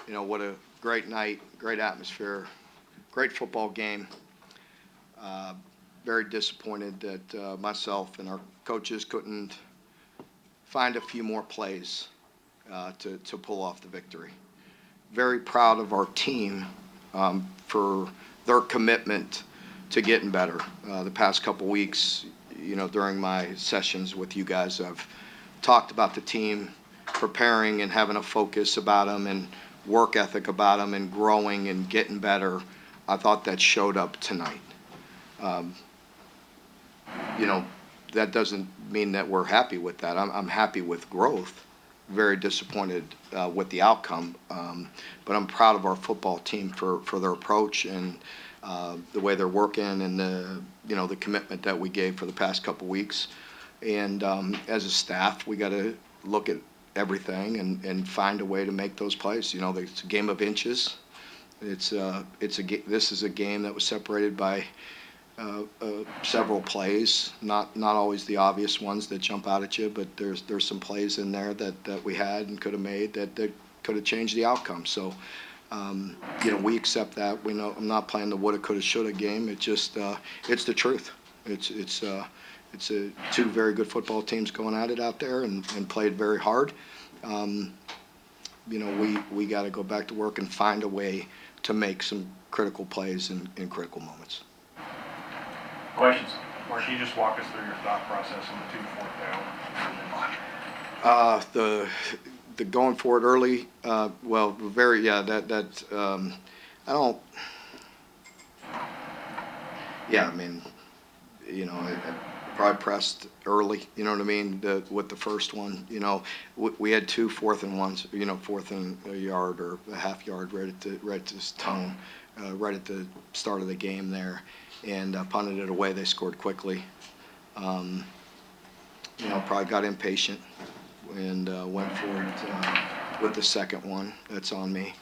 What a great night, great atmosphere, great football game. Uh, Very disappointed that myself and our coaches couldn't find a few more plays to pull off the victory. Very proud of our team for their commitment to getting better. The past couple weeks, during my sessions with you guys, I've talked about the team preparing and having a focus about them and work ethic about them and growing and getting better. I thought that showed up tonight. Um, that doesn't mean that we're happy with that. I'm happy with growth. Very disappointed with the outcome, but I'm proud of our football team for their approach and the way they're working and the commitment that we gave for the past couple weeks. And as a staff, we got to look at everything and find a way to make those plays. It's a game of inches. This is a game that was separated by several plays, not always the obvious ones that jump out at you, but there's some plays in there that we had and could have made that could have changed the outcome. So, we accept that. We know I'm not playing the woulda, coulda, shoulda game. It just it's the truth. It's two very good football teams going at it out there and played very hard. We got to go back to work and find a way to make some critical plays in critical moments. Questions? Mark, can you just walk us through your thought process on the 2 4th down? The going for it early, I don't. Yeah, I mean, I probably pressed early. You know what I mean? With the first one, we had 2 4th and 1s. Fourth and a yard or a half yard right at this tone, right at the start of the game there. And punted it away. They scored quickly. Probably got impatient and went for it with the second one. That's on me.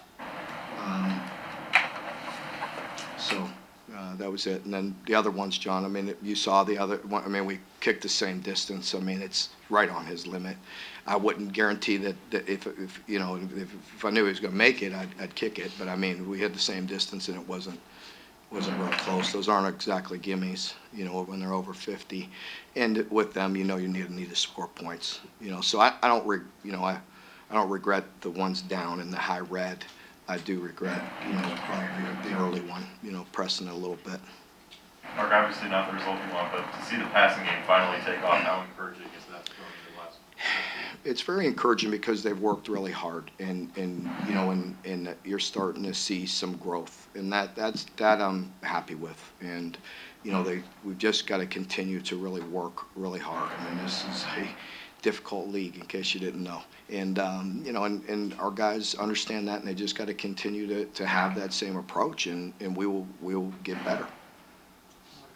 That was it. And then the other ones, John, I mean, you saw the other one. I mean, we kicked the same distance. I mean, it's right on his limit. I wouldn't guarantee that if I knew he was going to make it, I'd kick it. But, I mean, we had the same distance, and it wasn't real close. Those aren't exactly gimmies, when they're over 50. And with them, you need to score points. So I don't regret the ones down in the high red. I do regret, probably the early one, pressing it a little bit. Mark, obviously not the result you want, but to see the passing game finally take off, how encouraging is that going into the last? It's very encouraging because they've worked really hard, and you're starting to see some growth, and that I'm happy with. And we've just got to continue to really work really hard. I mean, this is a difficult league, in case you didn't know. And and our guys understand that, and they just got to continue to have that same approach, and we will get better.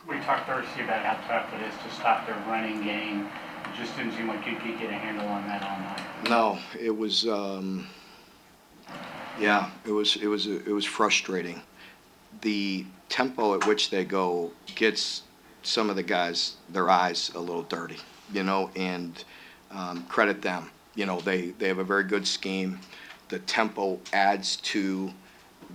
We talked Thursday about how tough it is to stop their running game. It just didn't seem like you could get a handle on that all night. No, it was. It was frustrating. The tempo at which they go gets some of the guys their eyes a little dirty, and credit them. They have a very good scheme. The tempo adds to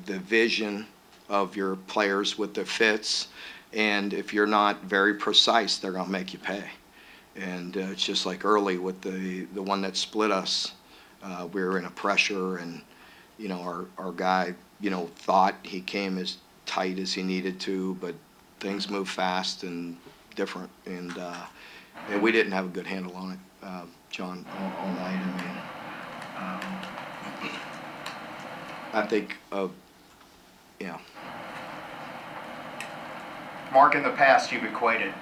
the vision of your players with the fits, and if you're not very precise, they're going to make you pay. And it's just like early with the one that split us. We were in a pressure, and our guy thought he came as tight as he needed to, but things move fast and different, and we didn't have a good handle on it, John, all night. I mean, I think Mark, in the past, you've equated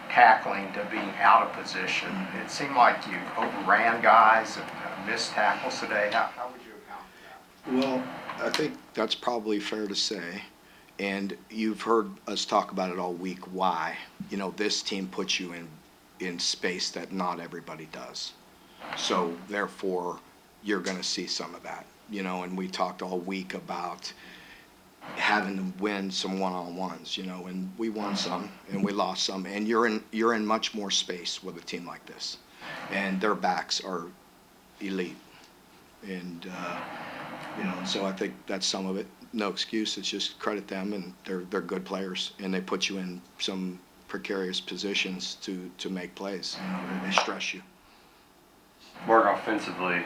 tackling to being out of position. It seemed like you overran guys and missed tackles today. How would you account for that? Well, I think that's probably fair to say. And you've heard us talk about it all week, why. This team puts you in space that not everybody does. So, therefore, you're going to see some of that. And we talked all week about having to win some one-on-ones, and we won some and we lost some. And you're in much more space with a team like this. And their backs are elite. And, so I think that's some of it. No excuse, it's just credit them, and they're good players, and they put you in some precarious positions to make plays. They stress you. Mark, offensively, it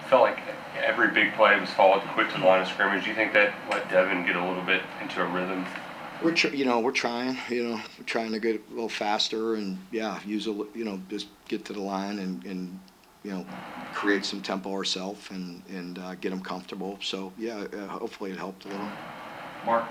felt like every big play was followed quick to the line of scrimmage. Do you think that let Devin get a little bit into a rhythm? We're trying, we're trying to get a little faster and, use just get to the line and create some tempo ourselves and get them comfortable. So, hopefully it helped a little. Mark,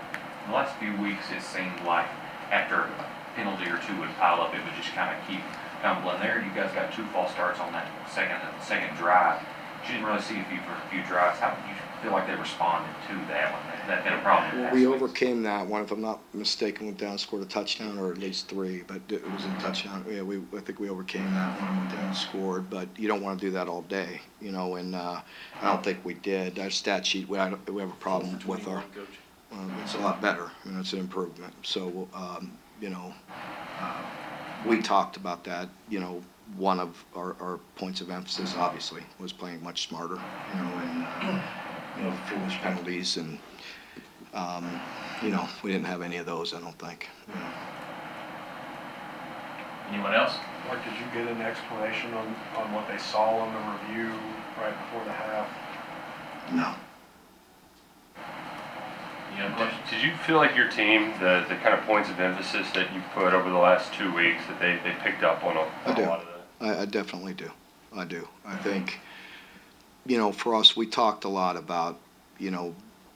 in the last few weeks, it seemed like after a penalty or two would pile up, it would just kind of keep tumbling there. You guys got 2 false starts on that second drive. You didn't really see you for a few drives. How did you feel like they responded to that one? Has that been a problem? Well, we overcame that one. If I'm not mistaken, went down and scored a touchdown, or at least 3, but it was a touchdown. Yeah, I think we overcame that one, went down and scored, but you don't want to do that all day, and I don't think we did. Our stat sheet, we have a problem with our, it's a lot better, it's an improvement. So, we talked about that, one of our points of emphasis, obviously, was playing much smarter, and, foolish penalties, and, we didn't have any of those, I don't think. Anyone else? Mark, did you get an explanation on what they saw on the review right before the half? No. You have a question? Did you feel like your team, the kind of points of emphasis that you put over the last 2 weeks, that they picked up on a lot of that? I definitely do. I do. I think, for us, we talked a lot about,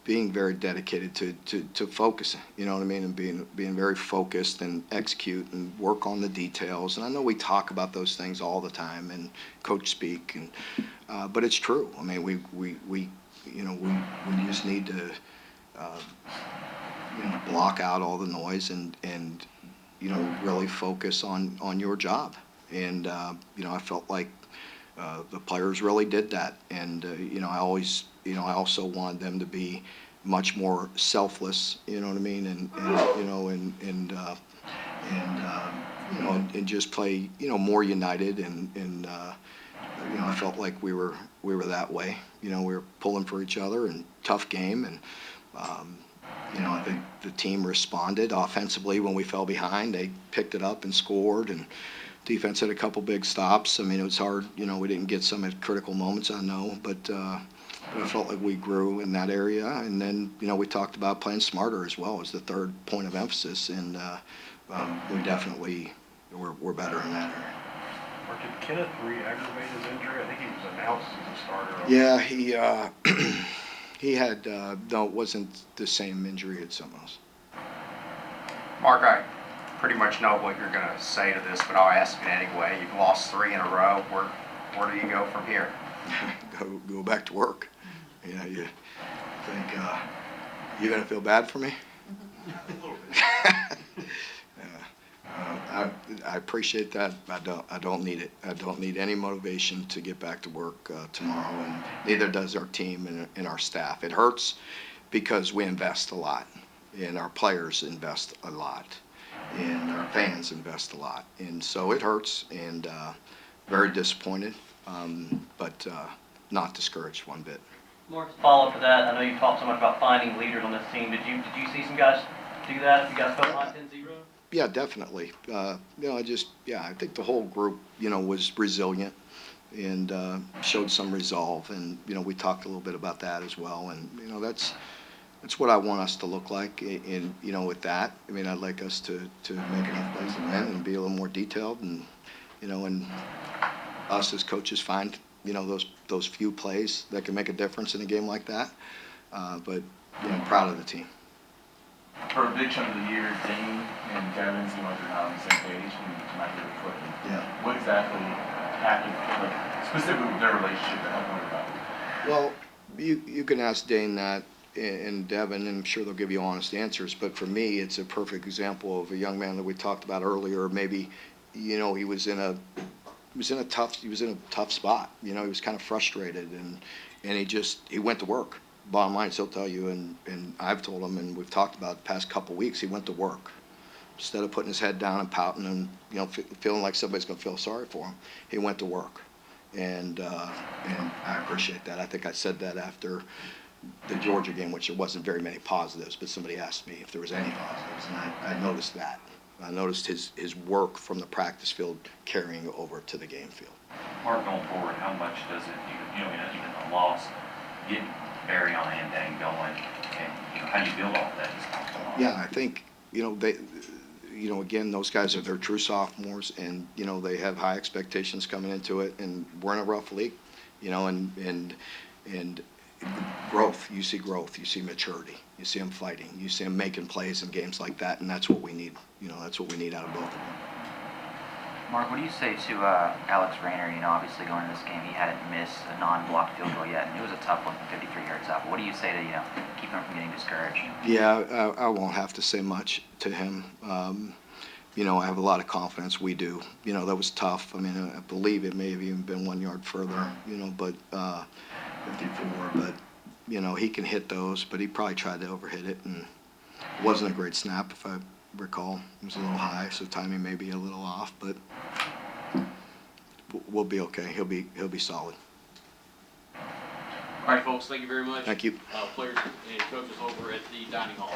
being very dedicated to focusing, and being very focused and execute and work on the details. And I know we talk about those things all the time and coach speak, but it's true. I mean, we just need to, block out all the noise and really focus on your job. And, I felt like the players really did that. And, I also wanted them to be much more selfless, and just play, more united. And I felt like we were that way. We were pulling for each other, and tough game. And, I think the team responded offensively when we fell behind. They picked it up and scored, and defense had a couple big stops. I mean, it was hard. We didn't get some at critical moments, I know, but I felt like we grew in that area. And then, we talked about playing smarter as well as the third point of emphasis, and we definitely we're better in that area. Or did Kenneth re-aggravate his injury? I think he was announced as a starter. Yeah, he had, no, it wasn't the same injury, it's something else. Mark, I pretty much know what you're going to say to this, but I'll ask it anyway. You've lost 3 in a row. Where do you go from here? Go back to work. You think you're going to feel bad for me? A little bit. I appreciate that. I don't need it. I don't need any motivation to get back to work tomorrow, and neither does our team and our staff. It hurts because we invest a lot, and our players invest a lot, and our fans invest a lot, and so it hurts, and very disappointed, but not discouraged one bit. Mark, follow up to that. I know you talked so much about finding leaders on this team. Did you see some guys do that? If you guys felt like 10-0? Yeah, definitely. I think the whole group, was resilient and showed some resolve. And, we talked a little bit about that as well. And, that's what I want us to look like in with that. I mean, I'd like us to make enough plays to win and be a little more detailed, and, and us as coaches find, those few plays that can make a difference in a game like that. But, proud of the team. For a big chunk of the year, Dane and Devin seem like they're not on the same page and might be clicking. Yeah. What exactly happened, specifically with their relationship that helped them about? Well, you can ask Dane that and Devin, and I'm sure they'll give you honest answers. But for me, it's a perfect example of a young man that we talked about earlier. Maybe, he was in a tough spot. He was kind of frustrated, and he went to work. Bottom line, he'll tell you, and I've told him, and we've talked about the past couple weeks, he went to work. Instead of putting his head down and pouting and, feeling like somebody's going to feel sorry for him, he went to work. and I appreciate that. I think I said that after the Georgia game, which there wasn't very many positives, but somebody asked me if there was any positives, and I noticed that. I noticed his work from the practice field carrying over to the game field. Mark, going forward, how much does it, even a loss, get Barry on and Dang going, and, how do you build off that? Yeah, I think, again, those guys are their true sophomores, and, they have high expectations coming into it, and we're in a rough league, and growth, you see maturity, you see them fighting, you see them making plays in games like that, and that's what we need, that's what we need out of both of them. Mark, what do you say to Alex Rayner? Obviously going into this game, he hadn't missed a non-blocked field goal yet, and it was a tough one, 53 yards out. But what do you say to, keep him from getting discouraged? Yeah, I won't have to say much to him. I have a lot of confidence. We do. That was tough. I mean, I believe it may have even been 1 yard further, but 54. But, he can hit those, but he probably tried to overhit it, and it wasn't a great snap, if I recall. It was a little high, so timing may be a little off, but we'll be okay. He'll be solid. All right, folks, thank you very much. Thank you. Players and coaches over at the dining hall.